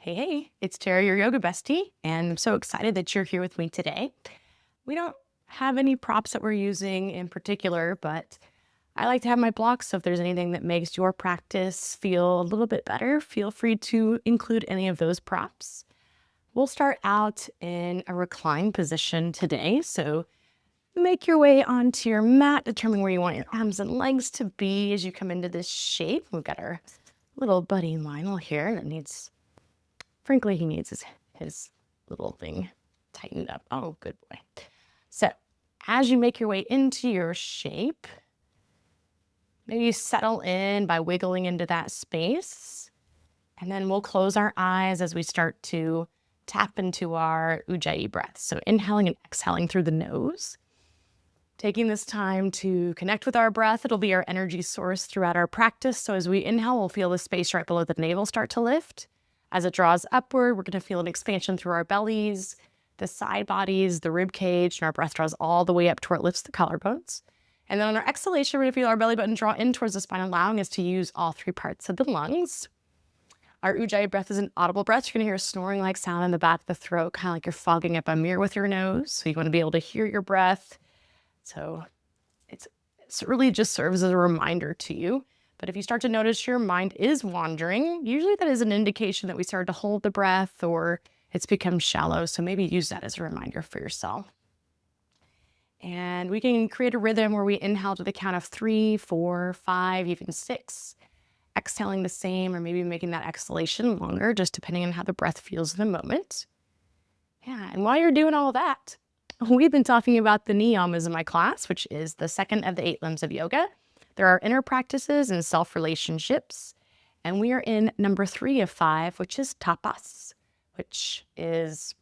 Hey, it's Tara, your yoga bestie, and I'm so excited that you're here with me today. We don't have any props that we're using in particular, but I like to have my blocks, so if there's anything that makes your practice feel a little bit better, feel free to include any of those props. We'll start out in a reclined position today, so make your way onto your mat, determine where you want your arms and legs to be as you come into this shape. We've got our little buddy Lionel here that needs... Frankly, he needs his little thing tightened up. Oh, good boy. So as you make your way into your shape, maybe settle in by wiggling into that space. And then we'll close our eyes as we start to tap into our Ujjayi breath. So inhaling and exhaling through the nose. Taking this time to connect with our breath. It'll be our energy source throughout our practice. So as we inhale, we'll feel the space right below the navel start to lift. As it draws upward, we're going to feel an expansion through our bellies, the side bodies, the rib cage, and our breath draws all the way up to where it lifts the collarbones. And then on our exhalation, we're going to feel our belly button draw in towards the spine, allowing us to use all three parts of the lungs. Our Ujjayi breath is an audible breath. You're going to hear a snoring-like sound in the back of the throat, kind of like you're fogging up a mirror with your nose. So you want to be able to hear your breath. So it really just serves as a reminder to you. But if you start to notice your mind is wandering, usually that is an indication that we started to hold the breath or it's become shallow. So maybe use that as a reminder for yourself. And we can create a rhythm where we inhale to the count of 3, 4, 5, even 6. Exhaling the same, or maybe making that exhalation longer, just depending on how the breath feels in the moment. Yeah, and while you're doing all that, we've been talking about the niyamas in my class, which is the second of the 8 limbs of yoga. There are inner practices and self-relationships, and we are in number 3 of 5, which is tapas, which is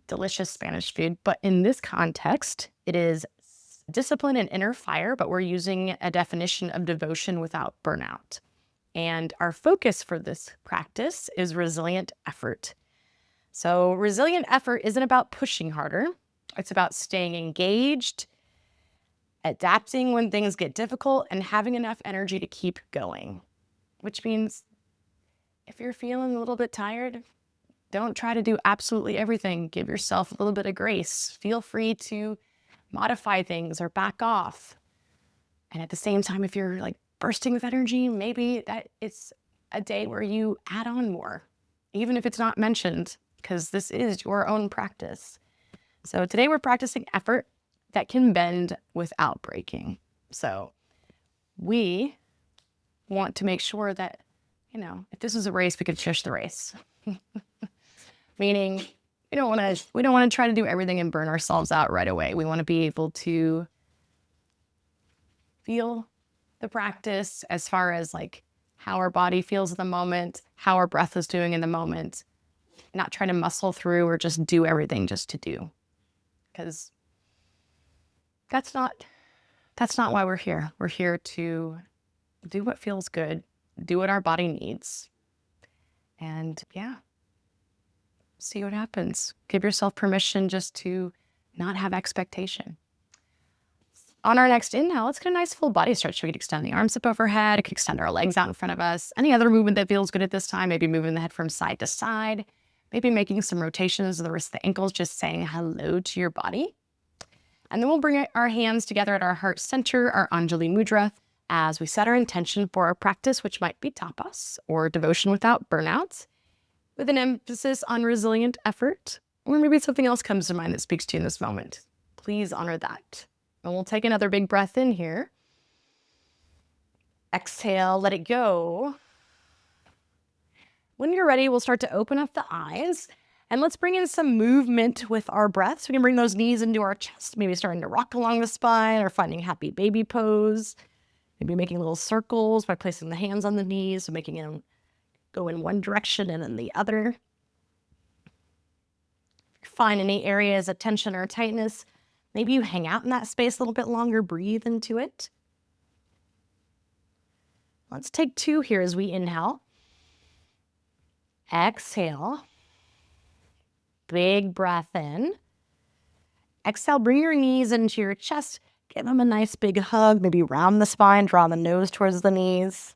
delicious Spanish food. But in this context, it is discipline and inner fire, but we're using a definition of devotion without burnout. And our focus for this practice is resilient effort. So resilient effort isn't about pushing harder. It's about staying engaged, adapting when things get difficult, and having enough energy to keep going. Which means if you're feeling a little bit tired, don't try to do absolutely everything. Give yourself a little bit of grace. Feel free to modify things or back off. And at the same time, if you're like bursting with energy, maybe that it's a day where you add on more, even if it's not mentioned, because this is your own practice. So today we're practicing effort that can bend without breaking. So we want to make sure that, if this was a race, we could finish the race. Meaning we don't want to try to do everything and burn ourselves out right away. We want to be able to feel the practice as far as like how our body feels at the moment, how our breath is doing in the moment, not try to muscle through or just do everything just to do. Because that's not why we're here. We're here to do what feels good, do what our body needs, and see what happens. Give yourself permission just to not have expectation. On our next inhale, let's get a nice full body stretch. So we can extend the arms up overhead. We can extend our legs out in front of us. Any other movement that feels good at this time, maybe moving the head from side to side, maybe making some rotations of the wrists, the ankles, just saying hello to your body. And then we'll bring our hands together at our heart center, our Anjali Mudra, as we set our intention for our practice, which might be tapas or devotion without burnout, with an emphasis on resilient effort, or maybe something else comes to mind that speaks to you in this moment. Please honor that. And we'll take another big breath in here. Exhale, let it go. When you're ready, we'll start to open up the eyes. And let's bring in some movement with our breath. So we can bring those knees into our chest, maybe starting to rock along the spine or finding happy baby pose. Maybe making little circles by placing the hands on the knees, so making them go in one direction and then the other. If you find any areas of tension or tightness, maybe you hang out in that space a little bit longer, breathe into it. Let's take 2 here as we inhale. Exhale. Big breath in. Exhale, bring your knees into your chest. Give them a nice big hug, maybe round the spine, draw the nose towards the knees.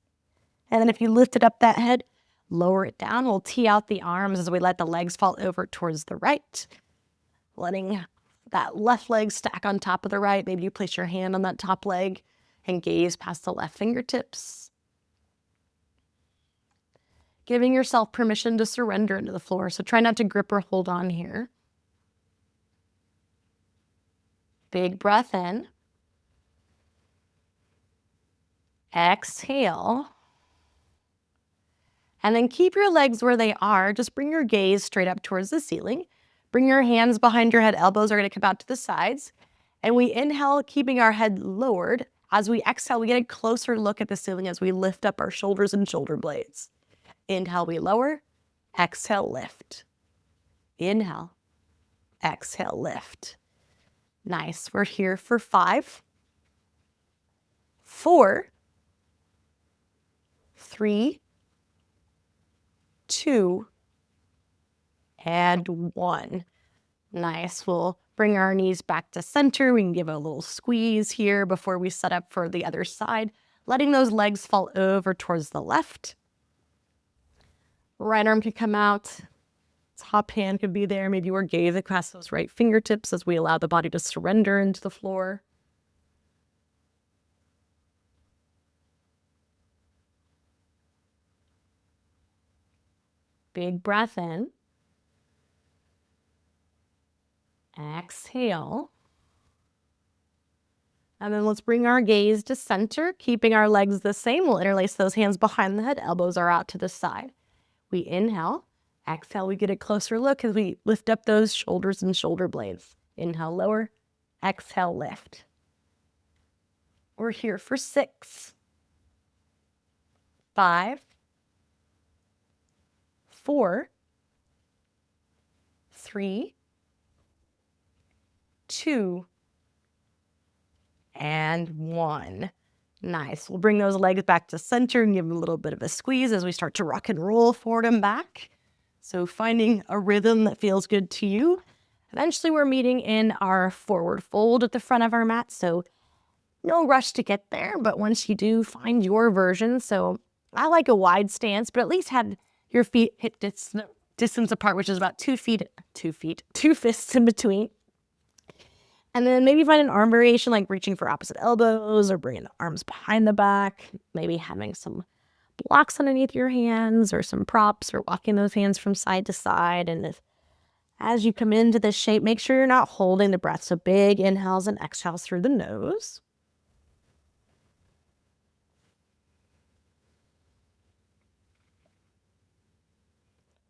And then if you lifted up that head, Lower it down. We'll tee out the arms as we let the legs fall over towards the right. Letting that left leg stack on top of the right. Maybe you place your hand on that top leg and gaze past the left fingertips. Giving yourself permission to surrender into the floor. So try not to grip or hold on here. Big breath in. Exhale. And then keep your legs where they are. Just bring your gaze straight up towards the ceiling. Bring your hands behind your head. Elbows are going to come out to the sides. And we inhale, keeping our head lowered. As we exhale, we get a closer look at the ceiling as we lift up our shoulders and shoulder blades. Inhale, we lower. Exhale, lift. Inhale. Exhale, lift. Nice. We're here for 5, 4, 3, 2, and 1. Nice. We'll bring our knees back to center. We can give it a little squeeze here before we set up for the other side, letting those legs fall over towards the left. Right arm can come out. Top hand could be there. Maybe we're gazing past those right fingertips as we allow the body to surrender into the floor. Big breath in. Exhale. And then let's bring our gaze to center, keeping our legs the same. We'll interlace those hands behind the head. Elbows are out to the side. We inhale. Exhale, we get a closer look as we lift up those shoulders and shoulder blades. Inhale, lower. Exhale, lift. We're here for 6, 5, 4, 3, 2, and 1. Nice. We'll bring those legs back to center and give them a little bit of a squeeze as we start to rock and roll forward and back. So finding a rhythm that feels good to you. Eventually we're meeting in our forward fold at the front of our mat. So no rush to get there, but once you do, find your version. So I like a wide stance, but at least have your feet hip distance apart, which is about 2 fists in between. And then maybe find an arm variation, like reaching for opposite elbows or bringing the arms behind the back, maybe having some blocks underneath your hands or some props or walking those hands from side to side. And as you come into this shape, make sure you're not holding the breath. So big inhales and exhales through the nose.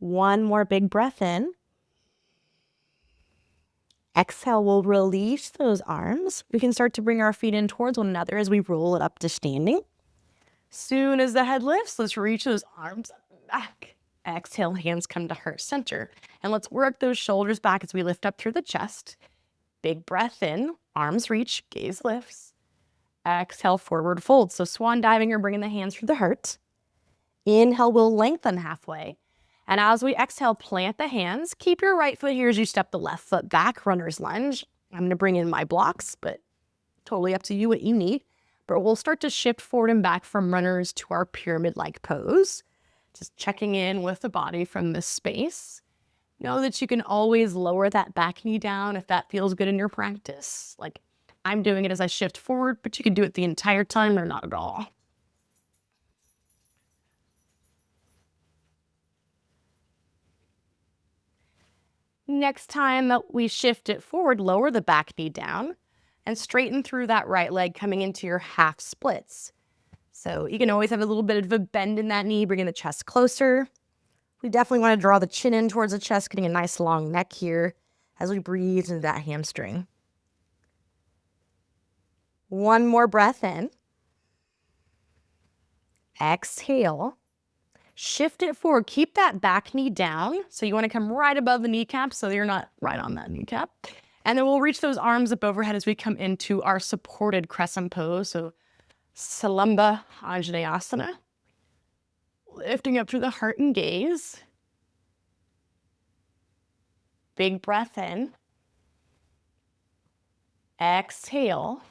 One more big breath in. Exhale, we'll release those arms. We can start to bring our feet in towards one another as we roll it up to standing. Soon as the head lifts, let's reach those arms up and back. Exhale, hands come to heart center. And let's work those shoulders back as we lift up through the chest. Big breath in, arms reach, gaze lifts. Exhale, forward fold. So swan diving or bringing the hands through the heart. Inhale, we'll lengthen halfway. And as we exhale, plant the hands. Keep your right foot here as you step the left foot back, runner's lunge. I'm going to bring in my blocks, but totally up to you what you need. But we'll start to shift forward and back from runners to our pyramid-like pose. Just checking in with the body from this space. Know that you can always lower that back knee down if that feels good in your practice. Like I'm doing it as I shift forward, but you can do it the entire time or not at all. Next time that we shift it forward, lower the back knee down and straighten through that right leg coming into your half splits. So you can always have a little bit of a bend in that knee, bringing the chest closer. We definitely want to draw the chin in towards the chest, getting a nice long neck here as we breathe into that hamstring. One more breath in. Exhale. Shift it forward. Keep that back knee down. So you want to come right above the kneecap so you're not right on that kneecap. And then we'll reach those arms up overhead as we come into our supported crescent pose. So Salamba Anjaneyasana. Lifting up through the heart and gaze. Big breath in. Exhale.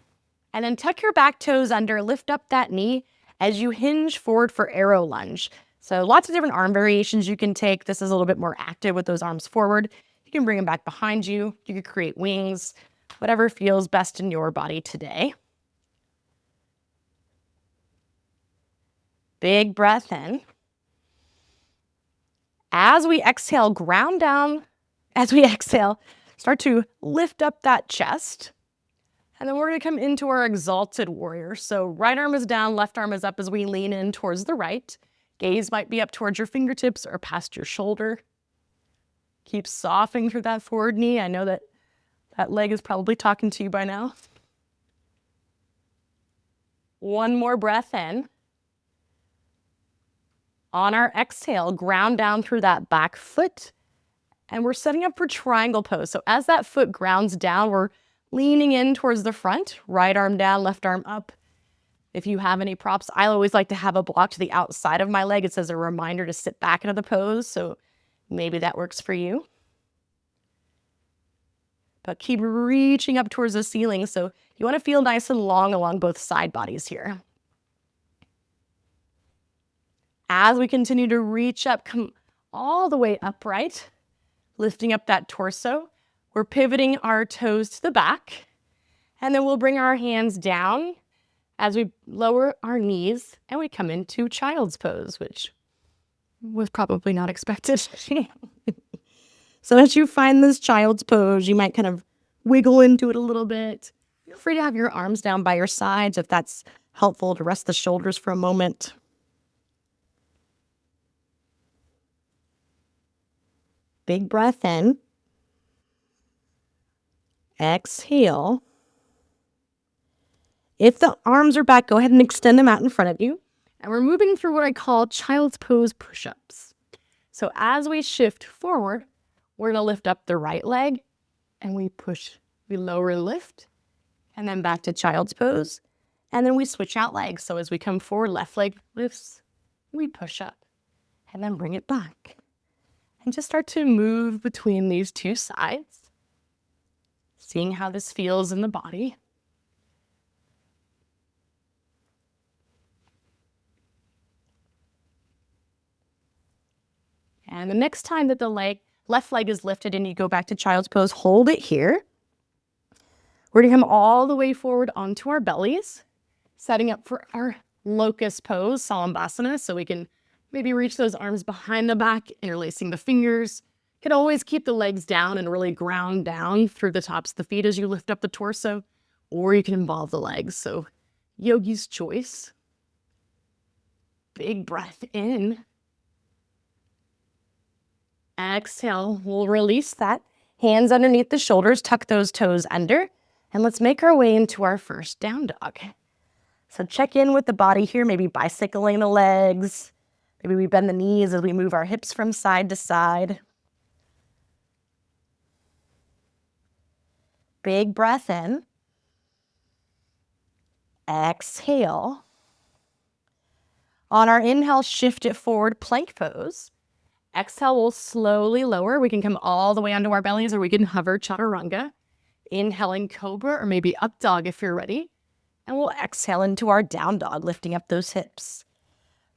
And then tuck your back toes under. Lift up that knee as you hinge forward for arrow lunge. So lots of different arm variations you can take. This is a little bit more active with those arms forward. You can bring them back behind you. You can create wings, whatever feels best in your body today. Big breath in. As we exhale, ground down. As we exhale, start to lift up that chest. And then we're going to come into our exalted warrior. So right arm is down, left arm is up as we lean in towards the right. Gaze might be up towards your fingertips or past your shoulder. Keep softening through that forward knee. I know that that leg is probably talking to you by now. One more breath in. On our exhale, ground down through that back foot. And we're setting up for triangle pose. So as that foot grounds down, we're leaning in towards the front, right arm down, left arm up. If you have any props, I always like to have a block to the outside of my leg. It's as a reminder to sit back into the pose, so maybe that works for you. But keep reaching up towards the ceiling, so you want to feel nice and long along both side bodies here. As we continue to reach up, come all the way upright, lifting up that torso. We're pivoting our toes to the back, and then we'll bring our hands down as we lower our knees and we come into child's pose, which was probably not expected. So as you find this child's pose, you might kind of wiggle into it a little bit. Feel free to have your arms down by your sides if that's helpful to rest the shoulders for a moment. Big breath in. Exhale. If the arms are back, go ahead and extend them out in front of you. And we're moving through what I call child's pose push-ups. So as we shift forward, we're going to lift up the right leg and we lower and lift, and then back to child's pose. And then we switch out legs. So as we come forward, left leg lifts, we push up and then bring it back. And just start to move between these two sides, seeing how this feels in the body. And the next time that the left leg is lifted and you go back to child's pose, hold it here. We're going to come all the way forward onto our bellies, setting up for our locust pose, Salambasana, so we can maybe reach those arms behind the back, interlacing the fingers. You can always keep the legs down and really ground down through the tops of the feet as you lift up the torso, or you can involve the legs. So yogi's choice. Big breath in. Exhale, we'll release that. Hands underneath the shoulders, tuck those toes under, and let's make our way into our first down dog. So check in with the body here, maybe bicycling the legs. Maybe we bend the knees as we move our hips from side to side. Big breath in. Exhale. On our inhale, shift it forward, plank pose. Exhale, we'll slowly lower. We can come all the way onto our bellies, or we can hover chaturanga. Inhaling cobra or maybe up dog if you're ready. And we'll exhale into our down dog, lifting up those hips.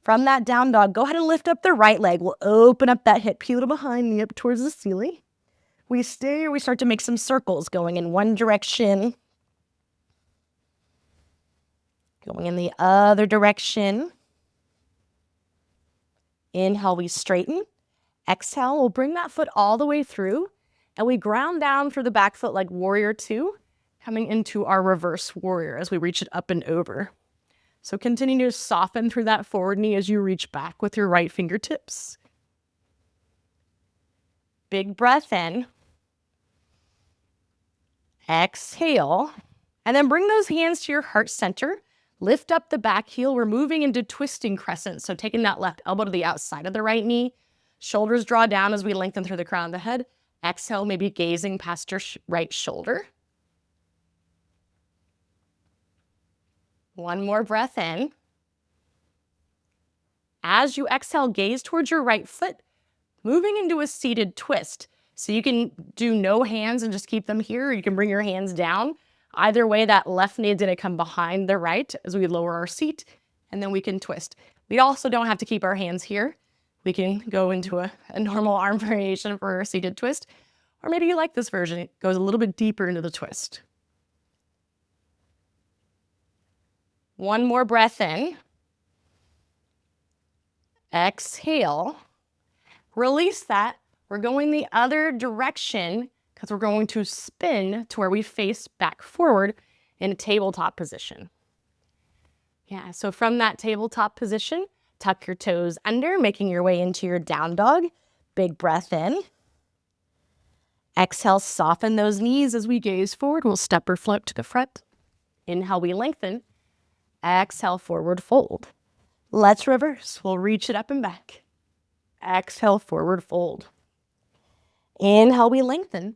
From that down dog, go ahead and lift up the right leg. We'll open up that hip, peel behind me up towards the ceiling. We stay, or we start to make some circles going in one direction. Going in the other direction. Inhale, we straighten. Exhale, we'll bring that foot all the way through, and we ground down through the back foot like warrior two, coming into our reverse warrior as we reach it up and over. So continue to soften through that forward knee as you reach back with your right fingertips. Big breath in. Exhale, and then bring those hands to your heart center. Lift up the back heel. We're moving into twisting crescent, so taking that left elbow to the outside of the right knee. Shoulders draw down as we lengthen through the crown of the head. Exhale, maybe gazing past your right shoulder. One more breath in. As you exhale, gaze towards your right foot, moving into a seated twist. So you can do no hands and just keep them here, or you can bring your hands down. Either way, that left knee is going to come behind the right as we lower our seat, and then we can twist. We also don't have to keep our hands here. We can go into a normal arm variation for a seated twist. Or maybe you like this version. It goes a little bit deeper into the twist. One more breath in. Exhale. Release that. We're going the other direction because we're going to spin to where we face back forward in a tabletop position. Yeah, so from that tabletop position, tuck your toes under, making your way into your down dog. Big breath in. Exhale, soften those knees as we gaze forward. We'll step or float to the front. Inhale, we lengthen. Exhale, forward fold. Let's reverse. We'll reach it up and back. Exhale, forward fold. Inhale, we lengthen.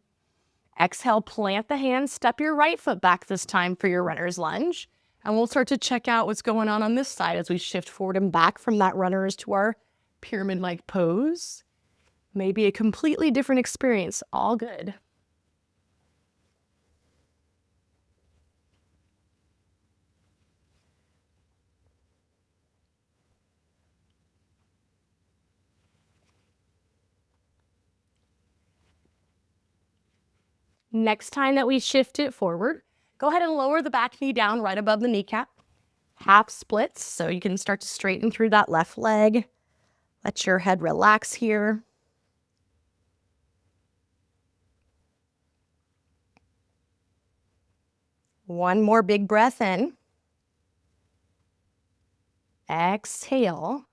Exhale, plant the hands. Step your right foot back this time for your runner's lunge. And we'll start to check out what's going on this side as we shift forward and back from that runner's to our pyramid-like pose. Maybe a completely different experience. All good. Next time that we shift it forward, go ahead and lower the back knee down right above the kneecap. Half splits, so you can start to straighten through that left leg. Let your head relax here. One more big breath in. Exhale.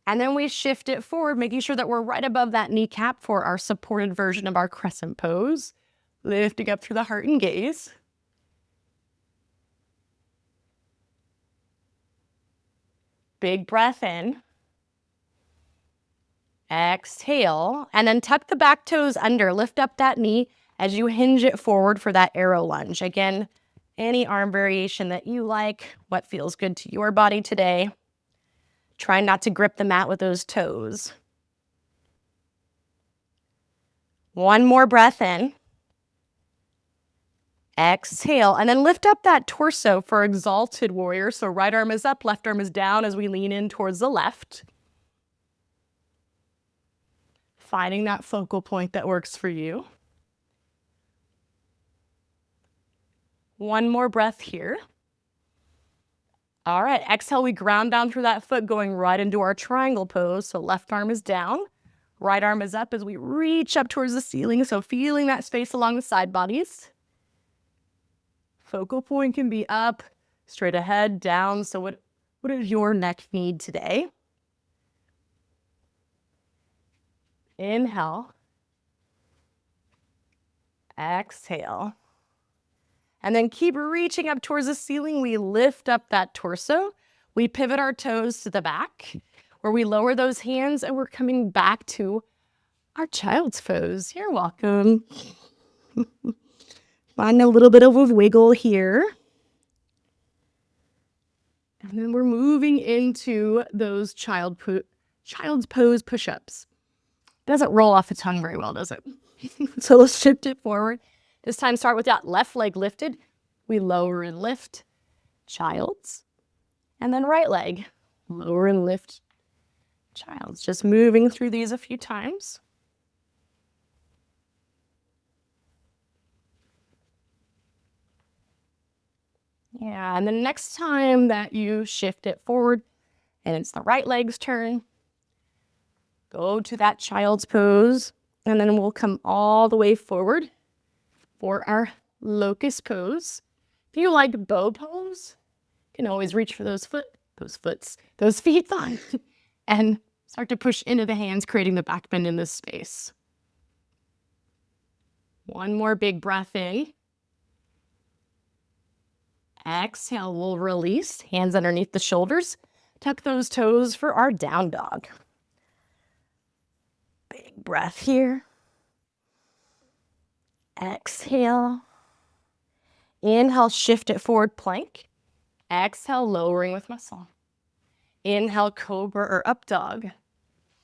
And then we shift it forward, making sure that we're right above that kneecap for our supported version of our crescent pose. Lifting up through the heart and gaze. Big breath in. Exhale. And then tuck the back toes under. Lift up that knee as you hinge it forward for that arrow lunge. Again, any arm variation that you like, what feels good to your body today. Try not to grip the mat with those toes. One more breath in. Exhale, and then lift up that torso for exalted warrior. So right arm is up, left arm is down as we lean in towards the left. Finding that focal point that works for you. One more breath here. All right, exhale, we ground down through that foot, going right into our triangle pose. So left arm is down, right arm is up as we reach up towards the ceiling. So feeling that space along the side bodies. Focal point can be up, straight ahead, down. So what does your neck need today? Inhale. Exhale. And then keep reaching up towards the ceiling. We lift up that torso. We pivot our toes to the back, where we lower those hands, and we're coming back to our child's pose. You're welcome. Find a little bit of a wiggle here. And then we're moving into those child's pose push-ups. Doesn't roll off the tongue very well, does it? So let's shift it forward. This time start with that left leg lifted. We lower and lift, child's. And then right leg, lower and lift, child's. Just moving through these a few times. Yeah, and the next time that you shift it forward and it's the right leg's turn, go to that child's pose, and then we'll come all the way forward for our locust pose. If you like bow pose, you can always reach for those feet and start to push into the hands, creating the back bend in this space. One more big breath in. Exhale, we'll release, hands underneath the shoulders. Tuck those toes for our down dog. Big breath here. Exhale. Inhale, shift it forward, plank. Exhale, lowering with muscle. Inhale, cobra or up dog.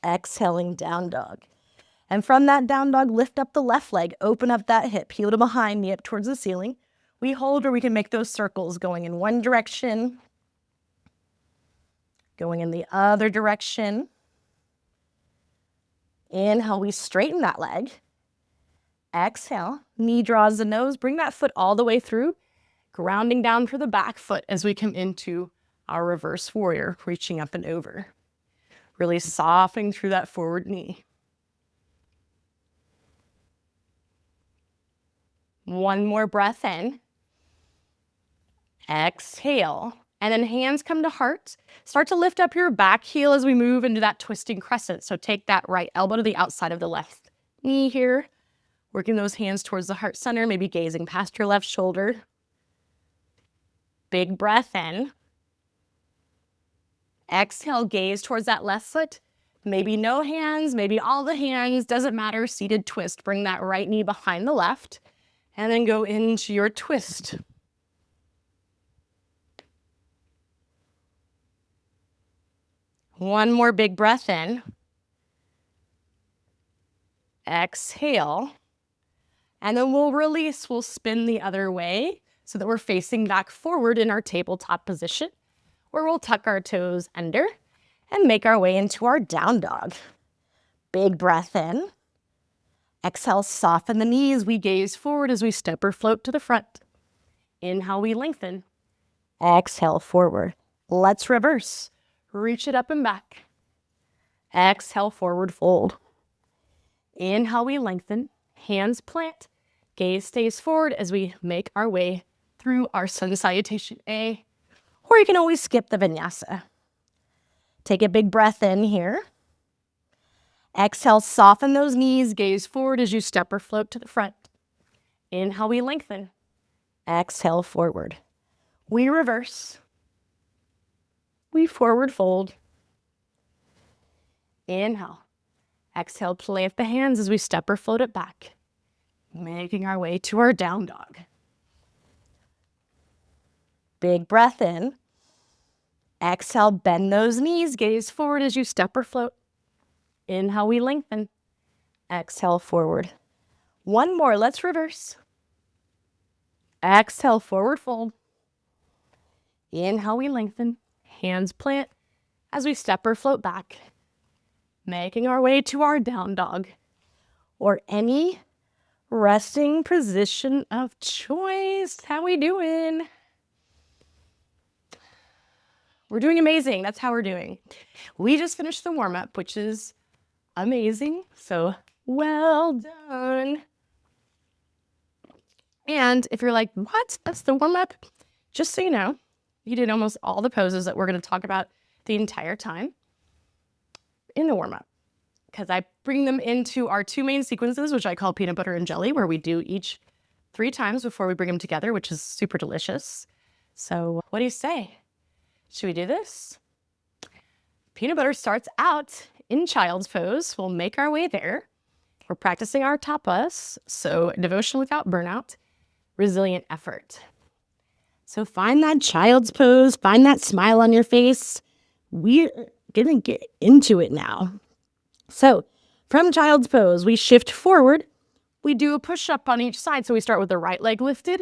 Exhaling, down dog. And from that down dog, lift up the left leg, open up that hip, heel to behind, knee up towards the ceiling. We hold, or we can make those circles going in one direction, Going in the other direction. Inhale, we straighten that leg. Exhale, knee draws the nose. Bring that foot all the way through, grounding down through the back foot as we come into our reverse warrior, reaching up and over. Really softening through that forward knee. One more breath in. Exhale. And then hands come to heart. Start to lift up your back heel as we move into that twisting crescent. So take that right elbow to the outside of the left knee here. Working those hands towards the heart center, maybe gazing past your left shoulder. Big breath in. Exhale, gaze towards that left foot. Maybe no hands, maybe all the hands, doesn't matter. Seated twist. Bring that right knee behind the left and then go into your twist. One more big breath in. Exhale. And then we'll release. We'll spin the other way so that we're facing back forward in our tabletop position, where we'll tuck our toes under and make our way into our down dog. Big breath in. Exhale, soften the knees. We gaze forward as we step or float to the front. Inhale, we lengthen. Exhale, forward. Let's reverse. Reach it up and back. Exhale, forward fold. Inhale, we lengthen. Hands plant. Gaze stays forward as we make our way through our sun salutation A, or you can always skip the vinyasa. Take a big breath in here. Exhale, soften those knees. Gaze forward as you step or float to the front. Inhale, we lengthen. Exhale, forward. We reverse. We forward fold. Inhale. Exhale, plant the hands as we step or float it back, making our way to our down dog. Big breath in. Exhale, bend those knees. Gaze forward as you step or float. Inhale, we lengthen. Exhale, forward. One more. Let's reverse. Exhale, forward fold. Inhale, we lengthen. Hands plant as we step or float back, making our way to our down dog, or any resting position of choice. How we doing? We're doing amazing. That's how we're doing. We just finished the warm up, which is amazing. So well done. And if you're like, what? That's the warm up? Just so you know, you did almost all the poses that we're going to talk about the entire time in the warm up, because I bring them into our two main sequences, which I call peanut butter and jelly, where we do each 3 times before we bring them together, which is super delicious. So what do you say? Should we do this? Peanut butter starts out in child's pose. We'll make our way there. We're practicing our tapas, so devotion without burnout, resilient effort. So find that child's pose, find that smile on your face. We're gonna get into it now. So from child's pose, we shift forward. We do a push-up on each side. So we start with the right leg lifted,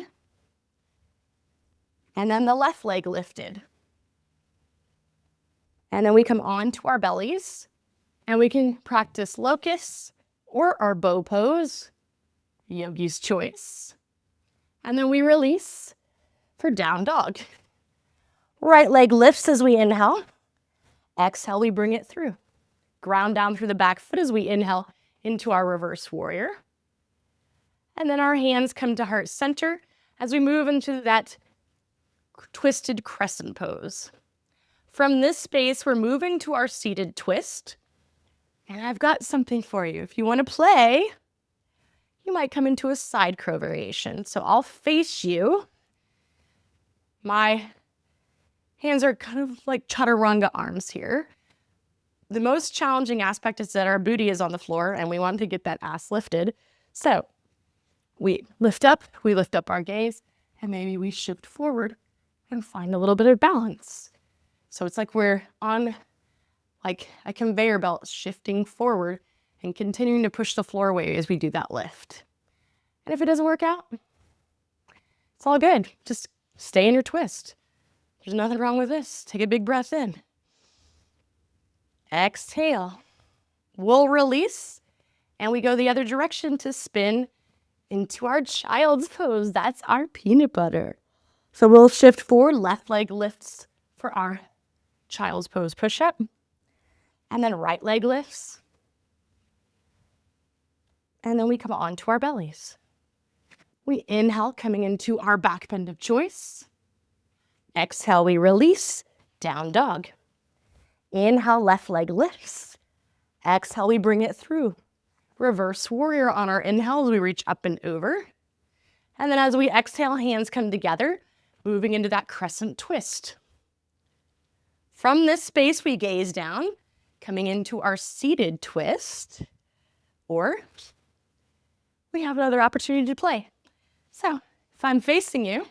and then the left leg lifted. And then we come on to our bellies, and we can practice locust or our bow pose, yogi's choice. And then we release for down dog. Right leg lifts as we inhale. Exhale, we bring it through. Ground down through the back foot as we inhale into our reverse warrior. And then our hands come to heart center as we move into that twisted crescent pose. From this space, we're moving to our seated twist. And I've got something for you. If you want to play, you might come into a side crow variation. So I'll face you. My hands are kind of like chaturanga arms here. The most challenging aspect is that our booty is on the floor and we want to get that ass lifted. So we lift up our gaze, and maybe we shift forward and find a little bit of balance. So it's like we're on like a conveyor belt, shifting forward and continuing to push the floor away as we do that lift. And if it doesn't work out, it's all good. Just stay in your twist. There's nothing wrong with this. Take a big breath in. Exhale. We'll release, and we go the other direction to spin into our child's pose. That's our peanut butter. So we'll shift forward, left leg lifts for our child's pose push-up, and then right leg lifts. And then we come onto our bellies. We inhale, coming into our back bend of choice. Exhale, we release, down dog. Inhale, left leg lifts. Exhale, we bring it through. Reverse warrior on our inhales, we reach up and over. And then as we exhale, hands come together, moving into that crescent twist. From this space, we gaze down, coming into our seated twist, or we have another opportunity to play. So if I'm facing you,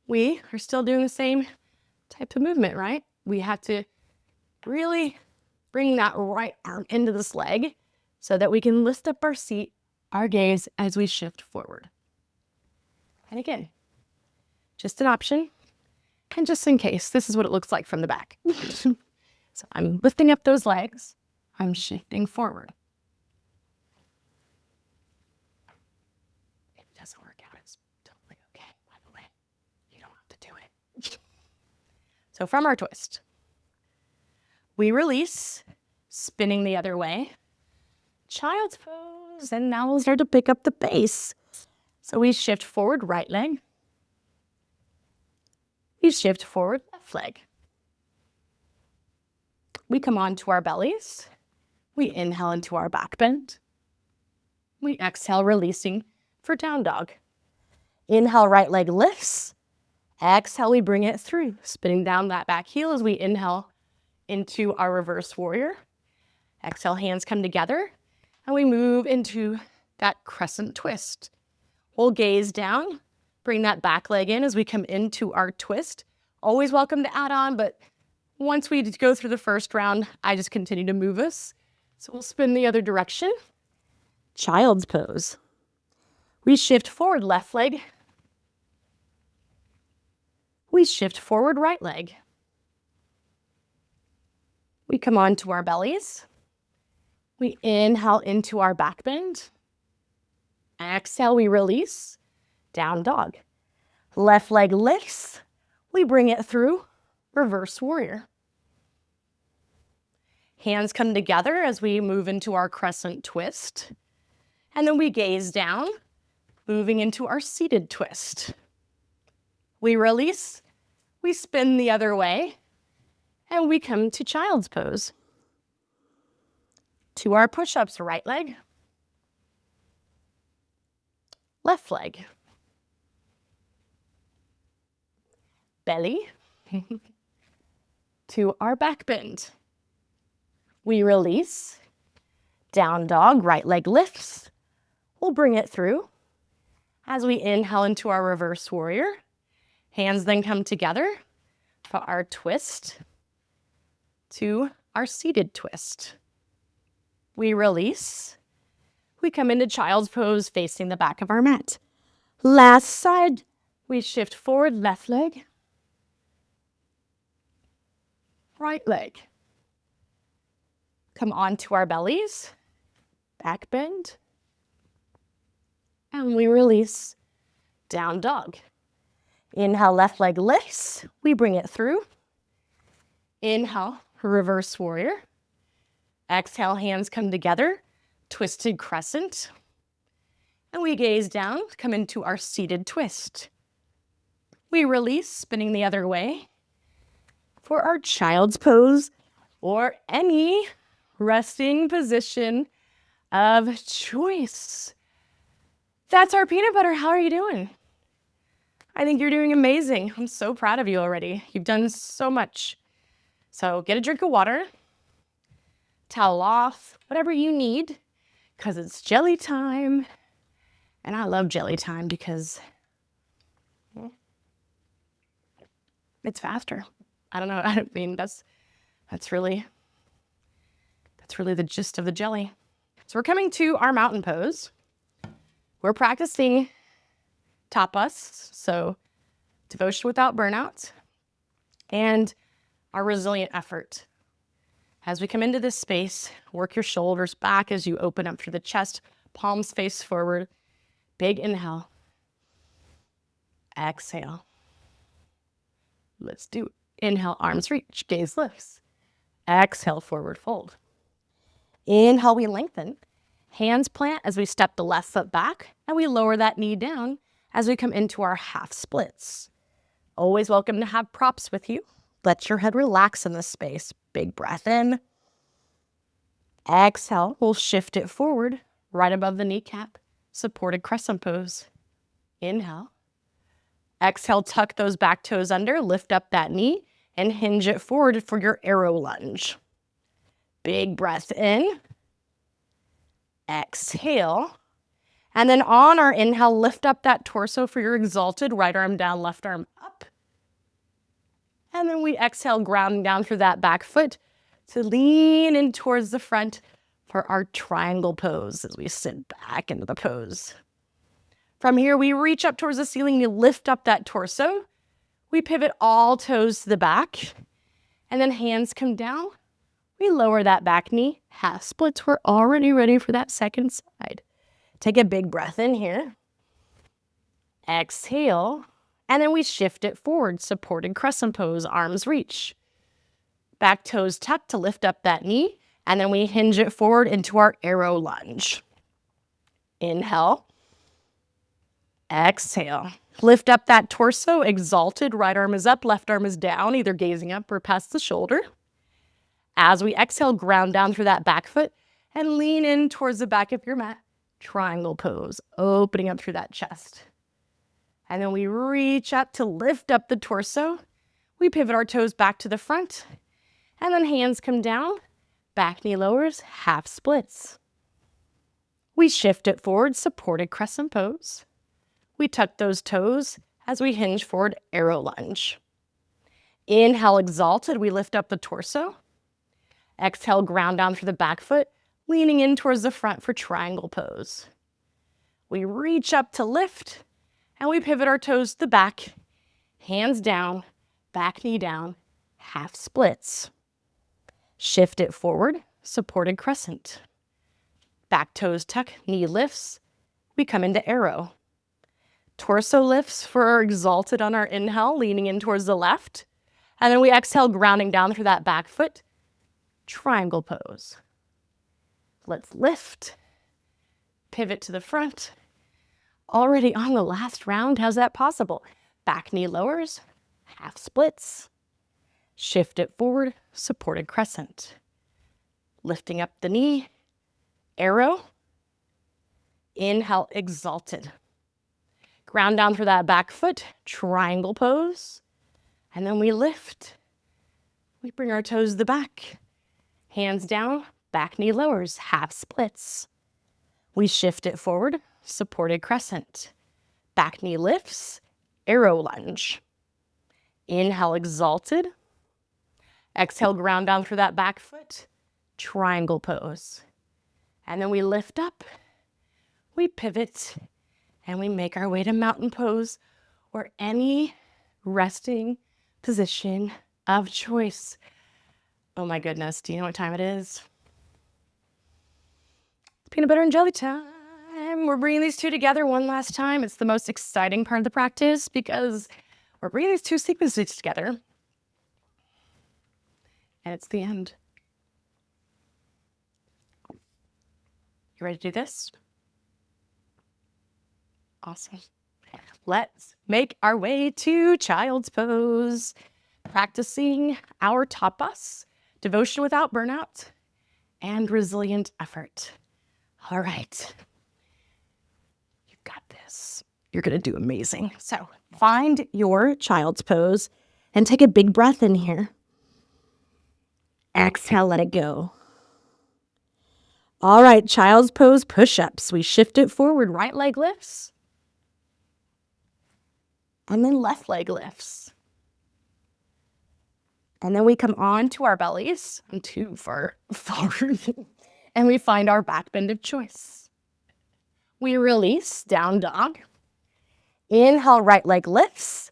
we are still doing the same type of movement, right? We have to really bring that right arm into this leg so that we can lift up our seat, our gaze as we shift forward. And again, just an option. And just in case, this is what it looks like from the back. So I'm lifting up those legs. I'm shifting forward. If it doesn't work out, it's totally okay, by the way. You don't have to do it. So from our twist, we release, spinning the other way. Child's pose, and now we'll start to pick up the pace. So we shift forward, right leg. We shift forward, left leg. We come onto our bellies. We inhale into our back bend. We exhale, releasing for down dog. Inhale, right leg lifts. Exhale, we bring it through, spinning down that back heel as we inhale into our reverse warrior. Exhale, hands come together, and we move into that crescent twist. We'll gaze down, bring that back leg in as we come into our twist. Always welcome to add on, but once we go through the first round, I just continue to move us. So we'll spin the other direction. Child's pose. We shift forward, left leg. We shift forward, right leg. We come onto our bellies. We inhale into our back bend. Exhale, we release, down dog. Left leg lifts, we bring it through, reverse warrior. Hands come together as we move into our crescent twist. And then we gaze down, moving into our seated twist. We release, we spin the other way, and we come to child's pose. To our push-ups, right leg, left leg, belly, to our back bend. We release, down dog, right leg lifts. We'll bring it through. As we inhale into our reverse warrior, hands then come together for our twist to our seated twist. We release. We come into child's pose facing the back of our mat. Last side, we shift forward, left leg, right leg. Come onto our bellies, back bend, and we release, down dog. Inhale, left leg lifts, we bring it through. Inhale, reverse warrior. Exhale, hands come together, twisted crescent. And we gaze down, come into our seated twist. We release, spinning the other way for our child's pose or any resting position of choice. That's our peanut butter. How are you doing? I think you're doing amazing. I'm so proud of you already. You've done so much. So get a drink of water, towel off, whatever you need, because it's jelly time. And I love jelly time because it's faster. I don't know. I mean, that's really the gist of the jelly. So we're coming to our mountain pose. We're practicing Tapas, so devotion without burnout, and our resilient effort. As we come into this space, work your shoulders back as you open up through the chest, palms face forward. Big inhale. Exhale. Let's do it. Inhale, arms reach, gaze lifts. Exhale, forward fold. Inhale, we lengthen. Hands plant as we step the left foot back, and we lower that knee down as we come into our half splits. Always welcome to have props with you. Let your head relax in this space. Big breath in. Exhale, we'll shift it forward, right above the kneecap. Supported crescent pose. Inhale. Exhale, tuck those back toes under, lift up that knee, and hinge it forward for your arrow lunge. Big breath in. Exhale. And then on our inhale, lift up that torso for your exalted, right arm down, left arm up. And then we exhale, grounding down through that back foot to lean in towards the front for our triangle pose as we sit back into the pose. From here, we reach up towards the ceiling, you lift up that torso. We pivot all toes to the back, and then hands come down. We lower that back knee, half splits. We're already ready for that second side. Take a big breath in here. Exhale, and then we shift it forward, supported crescent pose, arms reach. Back toes tucked to lift up that knee, and then we hinge it forward into our arrow lunge. Inhale. Exhale. Lift up that torso, exalted, right arm is up, left arm is down, either gazing up or past the shoulder. As we exhale, ground down through that back foot and lean in towards the back of your mat. Triangle pose, opening up through that chest. And then we reach up to lift up the torso. We pivot our toes back to the front. And then hands come down, back knee lowers, half splits. We shift it forward, supported crescent pose. We tuck those toes as we hinge forward, arrow lunge. Inhale, exalted, we lift up the torso. Exhale, ground down through the back foot, leaning in towards the front for triangle pose. We reach up to lift, and we pivot our toes to the back, hands down, back knee down, half splits. Shift it forward, supported crescent. Back toes tuck, knee lifts. We come into arrow. Torso lifts for our exalted on our inhale, leaning in towards the left. And then we exhale, grounding down through that back foot. Triangle pose. Let's lift. Pivot to the front. Already on the last round, how's that possible? Back knee lowers, half splits. Shift it forward, supported crescent. Lifting up the knee, arrow. Inhale, exalted. Ground down through that back foot, triangle pose. And then we lift. We bring our toes to the back. Hands down, back knee lowers, half splits. We shift it forward, supported crescent. Back knee lifts, arrow lunge. Inhale, exalted. Exhale, ground down through that back foot, triangle pose. And then we lift up, we pivot, and we make our way to mountain pose or any resting position of choice. Oh my goodness, do you know what time it is? Peanut butter and jelly time. We're bringing these two together one last time. It's the most exciting part of the practice because we're bringing these two sequences together. And it's the end. You ready to do this? Awesome. Let's make our way to child's pose. Practicing our tapas, devotion without burnout, and resilient effort. All right. You've got this. You're going to do amazing. So find your child's pose and take a big breath in here. Exhale, let it go. All right, child's pose push-ups. We shift it forward, right leg lifts. And then left leg lifts. And then we come on to our bellies. I'm too far forward. And we find our back bend of choice. We release, down dog. Inhale, right leg lifts.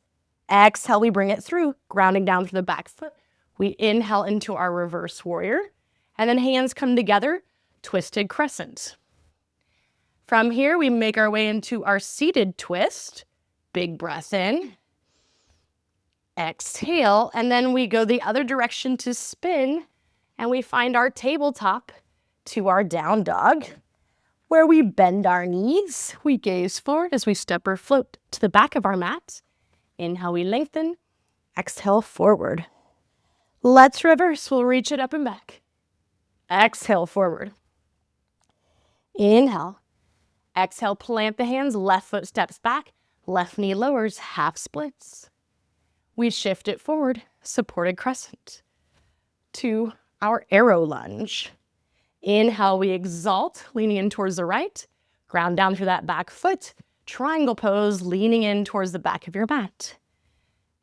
Exhale, we bring it through, grounding down through the back foot. We inhale into our reverse warrior. And then hands come together, twisted crescent. From here, we make our way into our seated twist. Big breath in. Exhale, and then we go the other direction to spin, and we find our tabletop to our down dog, where we bend our knees. We gaze forward as we step or float to the back of our mat. Inhale, we lengthen. Exhale, forward. Let's reverse. We'll reach it up and back. Exhale, forward. Inhale. Exhale, plant the hands. Left foot steps back. Left knee lowers, half splits. We shift it forward, supported crescent, to our arrow lunge. Inhale, we exalt, leaning in towards the right. Ground down through that back foot. Triangle pose, leaning in towards the back of your mat.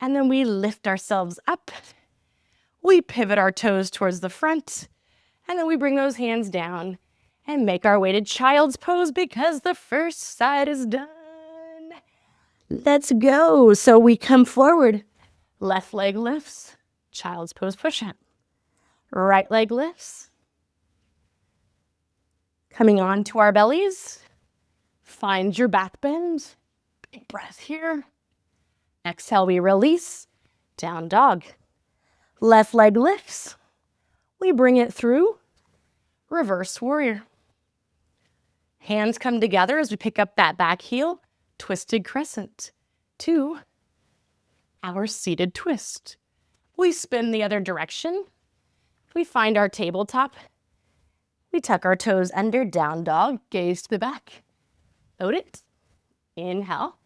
And then we lift ourselves up. We pivot our toes towards the front. And then we bring those hands down and make our way to child's pose because the first side is done. Let's go. So we come forward. Left leg lifts, child's pose push-up. Right leg lifts. Coming on to our bellies. Find your back bend. Big breath here. Exhale, we release. Down dog. Left leg lifts. We bring it through. Reverse warrior. Hands come together as we pick up that back heel. Twisted crescent. 2. Our seated twist. We spin the other direction. We find our tabletop. We tuck our toes under, down dog, gaze to the back. Load it. Inhale.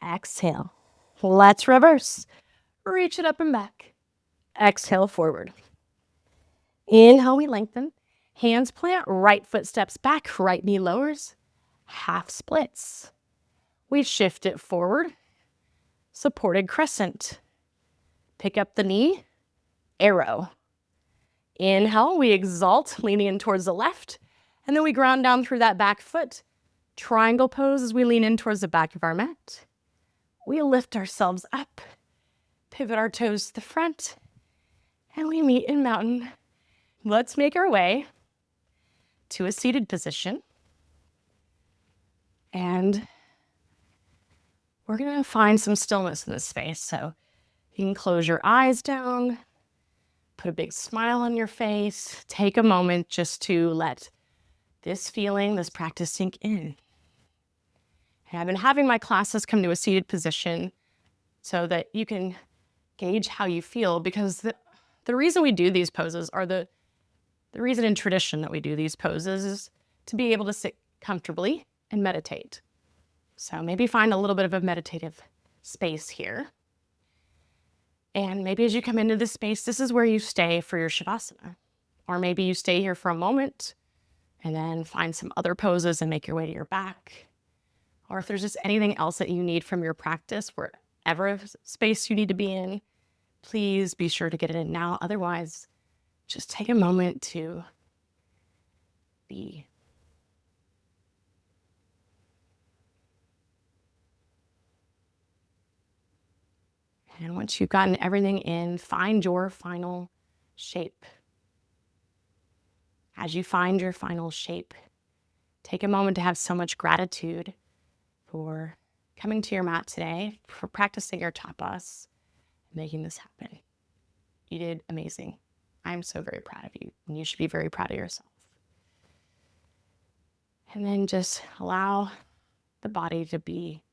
Exhale. Let's reverse. Reach it up and back. Exhale, forward. Inhale, we lengthen. Hands plant, right foot steps back, right knee lowers. Half splits. We shift it forward. Supported crescent. Pick up the knee, arrow. Inhale, we exalt, leaning in towards the left, and then we ground down through that back foot. Triangle pose as we lean in towards the back of our mat. We lift ourselves up, pivot our toes to the front, and we meet in mountain. Let's make our way to a seated position. And we're going to find some stillness in this space. So you can close your eyes down, put a big smile on your face, take a moment just to let this feeling, this practice sink in. And I've been having my classes come to a seated position so that you can gauge how you feel, because the reason we do these poses, or the reason in tradition that we do these poses, is to be able to sit comfortably and meditate. So maybe find a little bit of a meditative space here. And maybe as you come into this space, this is where you stay for your Shavasana. Or maybe you stay here for a moment and then find some other poses and make your way to your back. Or if there's just anything else that you need from your practice, wherever space you need to be in, please be sure to get it in now. Otherwise, just take a moment to be. And once you've gotten everything in, find your final shape. As you find your final shape, take a moment to have so much gratitude for coming to your mat today, for practicing your tapas, and making this happen. You did amazing. I'm so very proud of you, and you should be very proud of yourself. And then just allow the body to be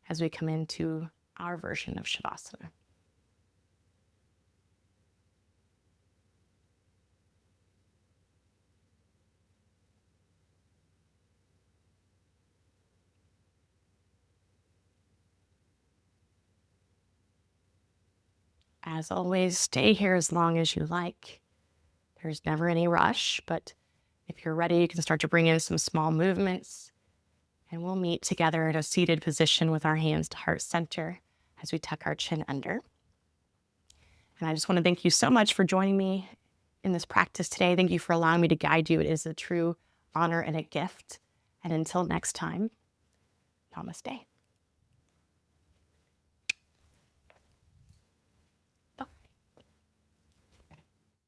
as we come into our version of Shavasana. As always, stay here as long as you like. There's never any rush, but if you're ready, you can start to bring in some small movements, and we'll meet together in a seated position with our hands to heart center as we tuck our chin under. And I just want to thank you so much for joining me in this practice today. Thank you for allowing me to guide you. It is a true honor and a gift. And until next time, namaste.